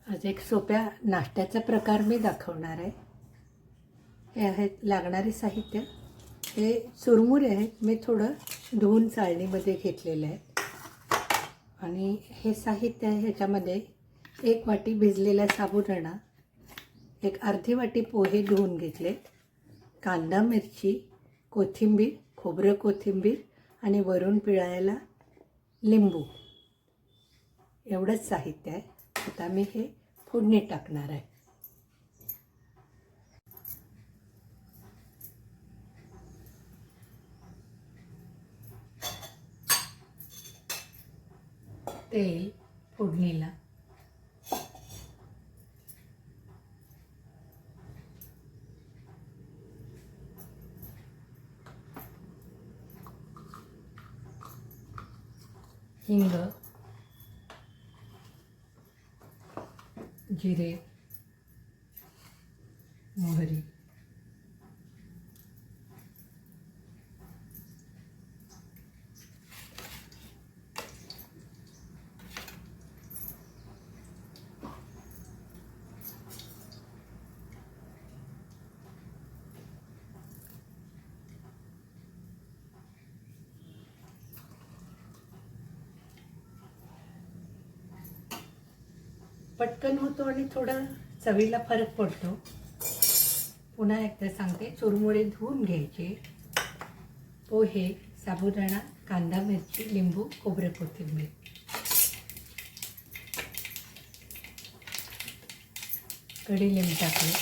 आज एक सोप्या नाश्त्याचा प्रकार मी दाखवणार आहे। हे आहेत लागणारे साहित्य। हे चुरमुरे आहेत, मी थोडं धुवून चाळणीमध्ये घेतलेले आहेत। आणि हे साहित्य आहे, ह्याच्यामध्ये 1 वाटी भिजलेला साबुदाणा, एक अर्धी वाटी पोहे धुवून घेतले, कांदा मिरची, कोथिंबीर, खोबरं कोथिंबीर आणि वरून पिळायला लिंबू, एवढंच साहित्य आहे। आता मी हे फोडणी टाकणार आहे। तेल फोडणीला, हिंग, जिरे, मोहरी, पटकन होतो आणि थोडं चवीला फरक पडतो। पुन्हा एकदा सांगते, चुरमुरे धुवून घ्यायचे, पोहे, साबुदाणा, कांदा मिरची, लिंबू, खोबरे कोथिंबीर, कढीलिंब टाकले,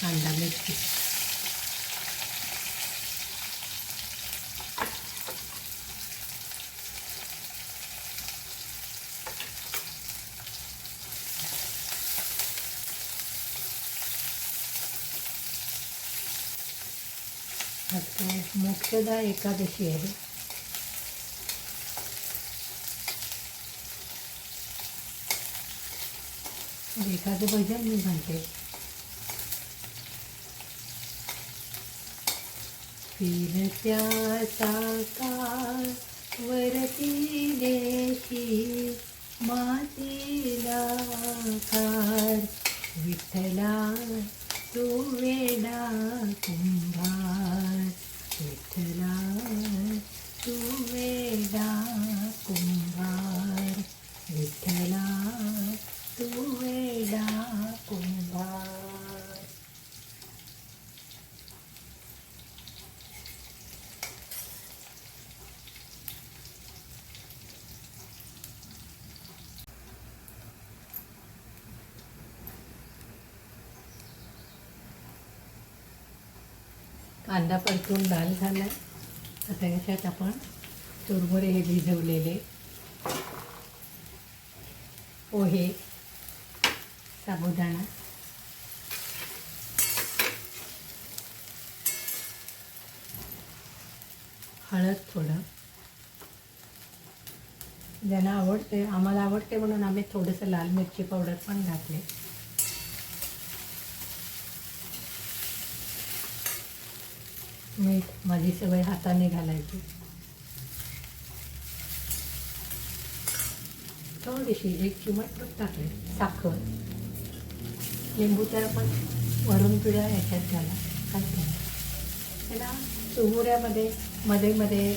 कांदा मिरची, आता मोक्षदा एकादशी आहे। एखादं भजन मी म्हणते, फिरत्या साकार वरती देशी मातीला खार, विठ्ठला तू वेडा कुंभार, विठ्ठला तू वेडा कुंभार, विठ्ठला तू वेडा कुंभार। कांदा परतून लाल झाला। आता याच्यात आपण चुरमुरे हे भिजवलेले, पोहे, साबुदाणा, हळद थोडं, ज्यांना आवडते, आम्हाला आवडते म्हणून आम्ही थोडंसं लाल मिरची पावडर पण घातले, मीठ, माझी सवय हाताने घालायची, थोडीशी 1 चिमट टाकले, साखर, लिंबू तर आपण वरून पिळा ह्याच्यात घाला, काय त्याला चुरमुऱ्यामध्ये मध्ये मध्ये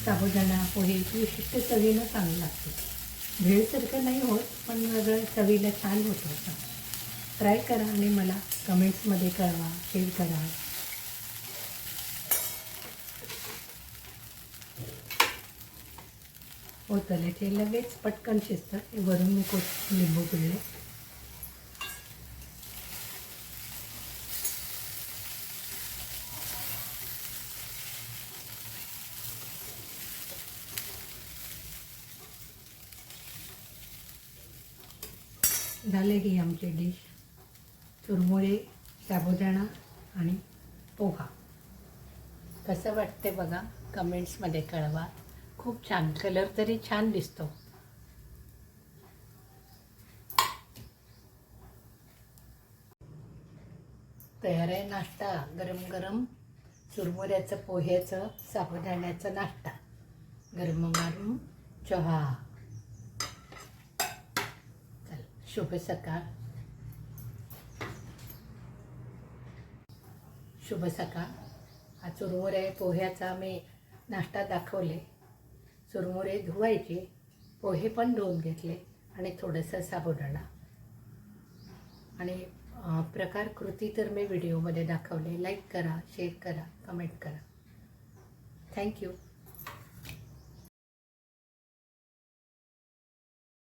साबुदाणा पोहे विशिष्ट चवीनं चांगलं लागते। भेळसारखं नाही होत, पण वेगळं चवीला छान होतं। ट्राय करा आणि मला कमेंट्समध्ये कळवा, शेअर करा। होतं ते लगेच पटकन शिजतं। वरून मी लिंबू पिळले, झाले ही आमची डिश, चुरमुरे, साबुदाणा आणि पोहा। कसं वाटते बघा, कमेंट्समध्ये कळवा। खूप छान, कलर तरी छान दिसतो। तयार आहे नाश्ता, गरम गरम चुरमुऱ्याचं, पोह्याचं, साबुदाण्याचा नाश्ता, गरम गरम चहा। शुभ सकाळ. शुभ सकाळ. हा चुरमुरे पोह्याचा मी नाश्ता दाखवले. चुरमुरे धुवायचे, पोहे पण धुवून घेतले आणि थोडंसं साबुदाणा आणि प्रकार कृती तर मी व्हिडिओमध्ये दाखवले. लाईक करा, शेअर करा, कमेंट करा. थँक्यू.